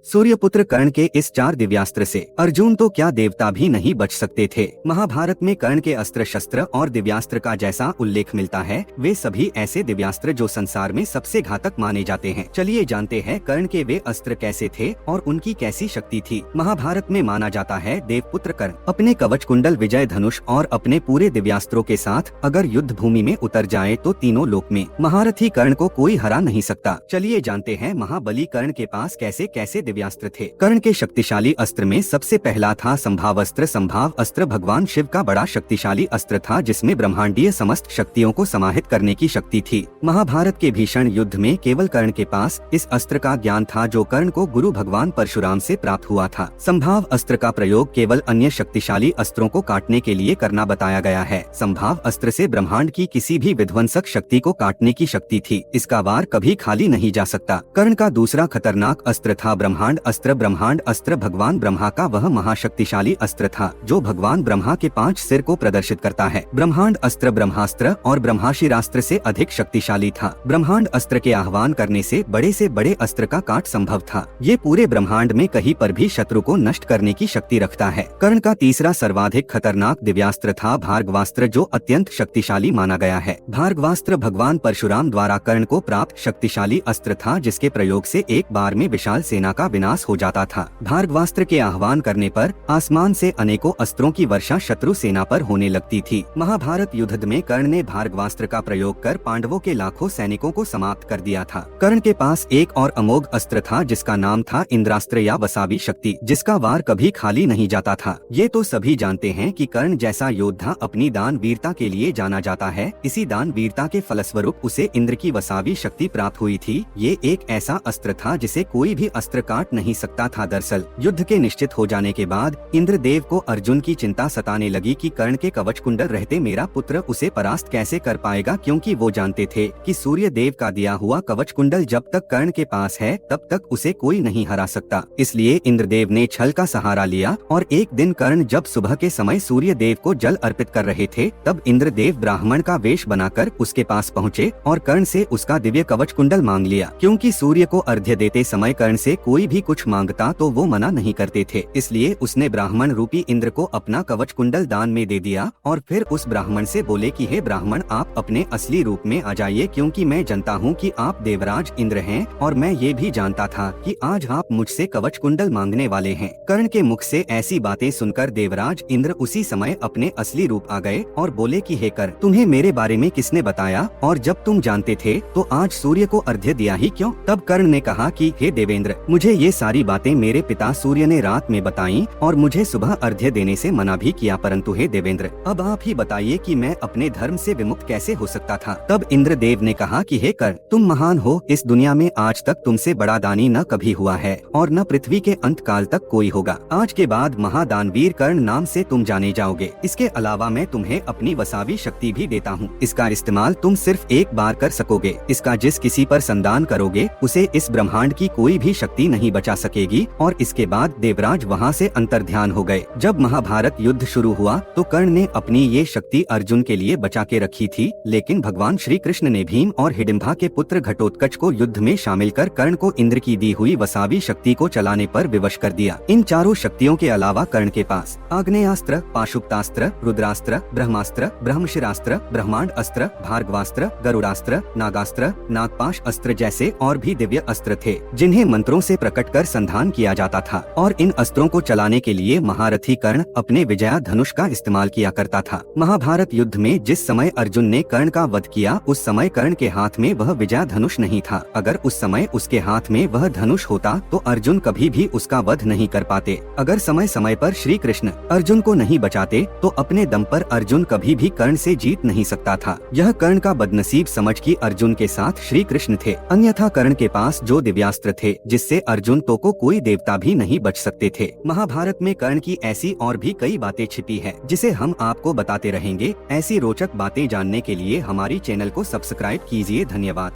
सूर्यपुत्र कर्ण के इस 4 दिव्यास्त्र से अर्जुन तो क्या देवता भी नहीं बच सकते थे। महाभारत में कर्ण के अस्त्र शस्त्र और दिव्यास्त्र का जैसा उल्लेख मिलता है, वे सभी ऐसे दिव्यास्त्र जो संसार में सबसे घातक माने जाते हैं। चलिए जानते हैं कर्ण के वे अस्त्र कैसे थे और उनकी कैसी शक्ति थी। महाभारत में माना जाता है देवपुत्र कर्ण अपने कवच कुंडल, विजय धनुष और अपने पूरे दिव्यास्त्रों के साथ अगर युद्ध भूमि में उतर जाए तो तीनों लोक में महारथी कर्ण को कोई हरा नहीं सकता। चलिए जानते हैं महाबली कर्ण के पास कैसे कैसे दिव्यास्त्र थे। कर्ण के शक्तिशाली अस्त्र में सबसे पहला था संभाव अस्त्र। संभाव अस्त्र भगवान शिव का बड़ा शक्तिशाली अस्त्र था, जिसमें ब्रह्मांडीय समस्त शक्तियों को समाहित करने की शक्ति थी। महाभारत के भीषण युद्ध में केवल कर्ण के पास इस अस्त्र का ज्ञान था, जो कर्ण को गुरु भगवान परशुराम से प्राप्त हुआ था। संभाव अस्त्र का प्रयोग केवल अन्य शक्तिशाली अस्त्रों को काटने के लिए करना बताया गया है। संभाव अस्त्र से ब्रह्मांड की किसी भी विध्वंसक शक्ति को काटने की शक्ति थी। इसका वार कभी खाली नहीं जा सकता। कर्ण का दूसरा खतरनाक अस्त्र था ब्रह्मांड अस्त्र। ब्रह्मांड अस्त्र भगवान ब्रह्मा का वह महाशक्तिशाली अस्त्र था, जो भगवान ब्रह्मा के 5 सिर को प्रदर्शित करता है। ब्रह्मांड अस्त्र ब्रह्मास्त्र और ब्रह्माशिरास्त्र से अधिक शक्तिशाली था। ब्रह्मांड अस्त्र के आह्वान करने से बड़े अस्त्र का काट संभव था। ये पूरे ब्रह्मांड में कहीं पर भी शत्रु को नष्ट करने की शक्ति रखता है। कर्ण का तीसरा सर्वाधिक खतरनाक दिव्यास्त्र था भार्गवास्त्र, जो अत्यंत शक्तिशाली माना गया है। भार्गवास्त्र भगवान परशुराम द्वारा कर्ण को प्राप्त शक्तिशाली अस्त्र था, जिसके प्रयोग से एक बार में विशाल सेना का विनाश हो जाता था। भार्गवास्त्र के आह्वान करने पर आसमान से अनेकों अस्त्रों की वर्षा शत्रु सेना पर होने लगती थी। महाभारत युद्ध में कर्ण ने भार्गवास्त्र का प्रयोग कर पांडवों के लाखों सैनिकों को समाप्त कर दिया था। कर्ण के पास एक और अमोघ अस्त्र था, जिसका नाम था इंद्रास्त्र या वसावी शक्ति, जिसका वार कभी खाली नहीं जाता था। ये तो सभी जानते हैं कि कर्ण जैसा योद्धा अपनी दान वीरता के लिए जाना जाता है। इसी दान वीरता के फलस्वरूप उसे इंद्र की वसावी शक्ति प्राप्त हुई थी। ये एक ऐसा अस्त्र था जिसे कोई भी अस्त्र काट नहीं सकता था। दरअसल युद्ध के निश्चित हो जाने के बाद इंद्रदेव को अर्जुन की चिंता सताने लगी कि कर्ण के कवच कुंडल रहते मेरा पुत्र उसे परास्त कैसे कर पाएगा, क्योंकि वो जानते थे कि सूर्य देव का दिया हुआ कवच कुंडल जब तक कर्ण के पास है तब तक उसे कोई नहीं हरा सकता। इसलिए इंद्रदेव ने छल का सहारा लिया और एक दिन कर्ण जब सुबह के समय सूर्य देव को जल अर्पित कर रहे थे, तब इंद्रदेव ब्राह्मण का वेश बनाकर उसके पास पहुँचे और कर्ण से उसका दिव्य कवच कुंडल मांग लिया। क्योंकि सूर्य को अर्घ्य देते समय कर्ण से कोई भी कुछ मांगता तो वो मना नहीं करते थे, इसलिए उसने ब्राह्मण रूपी इंद्र को अपना कवच कुंडल दान में दे दिया और फिर उस ब्राह्मण से बोले कि हे ब्राह्मण, आप अपने असली रूप में आ जाइए, क्योंकि मैं जानता हूँ कि आप देवराज इंद्र हैं और मैं ये भी जानता था कि आज आप मुझसे कवच कुंडल मांगने वाले हैं। कर्ण के मुख से ऐसी बातें सुनकर देवराज इंद्र उसी समय अपने असली रूप आ गए और बोले कि हे कर्ण, तुम्हें मेरे बारे में किसने बताया, और जब तुम जानते थे तो आज सूर्य को अर्घ्य दिया ही क्यों? तब कर्ण ने कहा कि हे देवेंद्र, मुझे ये सारी बातें मेरे पिता सूर्य ने रात में बताई और मुझे सुबह अर्घ्य देने से मना भी किया, परंतु हे देवेंद्र, अब आप ही बताइए कि मैं अपने धर्म से विमुक्त कैसे हो सकता था। तब इंद्रदेव ने कहा कि हे कर्ण, तुम महान हो, इस दुनिया में आज तक तुमसे बड़ा दानी न कभी हुआ है और न पृथ्वी के अंत काल तक कोई होगा। आज के बाद महादानवीर कर्ण नाम से तुम जाने जाओगे। इसके अलावा मैं तुम्हें अपनी वसावी शक्ति भी देता हूँ। इसका इस्तेमाल तुम सिर्फ एक बार कर सकोगे। इसका जिस किसी पर संदान करोगे उसे इस ब्रह्मांड की कोई भी शक्ति नहीं बचा सकेगी। और इसके बाद देवराज वहाँ से अंतर्ध्यान हो गए। जब महाभारत युद्ध शुरू हुआ तो कर्ण ने अपनी ये शक्ति अर्जुन के लिए बचा के रखी थी, लेकिन भगवान श्री कृष्ण ने भीम और हिडिंबा के पुत्र घटोत्कच को युद्ध में शामिल कर कर्ण को इंद्र की दी हुई वसावी शक्ति को चलाने पर विवश कर दिया। इन चारों शक्तियों के अलावा कर्ण के पास आग्नेयास्त्र, पाशुपतास्त्र, रुद्रास्त्र, ब्रह्मास्त्र, ब्रह्मशिरास्त्र, ब्रह्मांड अस्त्र, भार्गवास्त्र, गरुड़ास्त्र, नागास्त्र, नागपाश अस्त्र जैसे और भी दिव्य अस्त्र थे, जिन्हें मंत्रों से प्रकट कर संधान किया जाता था। और इन अस्त्रों को चलाने के लिए महारथी कर्ण अपने विजया धनुष का इस्तेमाल किया करता था। महाभारत युद्ध में जिस समय अर्जुन ने कर्ण का वध किया, उस समय कर्ण के हाथ में वह विजया धनुष नहीं था। अगर उस समय उसके हाथ में वह धनुष होता तो अर्जुन कभी भी उसका वध नहीं कर पाते। अगर समय समय पर श्री कृष्ण अर्जुन को नहीं बचाते तो अपने दम पर अर्जुन कभी भी कर्ण से जीत नहीं सकता था। यह कर्ण का बदनसीब समझ कि अर्जुन के साथ श्री कृष्ण थे, अन्यथा कर्ण के पास जो दिव्यास्त्र थे जिससे अर्जुन तो को कोई देवता भी नहीं बच सकते थे। महाभारत में कर्ण की ऐसी और भी कई बातें छिपी है, जिसे हम आपको बताते रहेंगे। ऐसी रोचक बातें जानने के लिए हमारी चैनल को सब्सक्राइब कीजिए। धन्यवाद।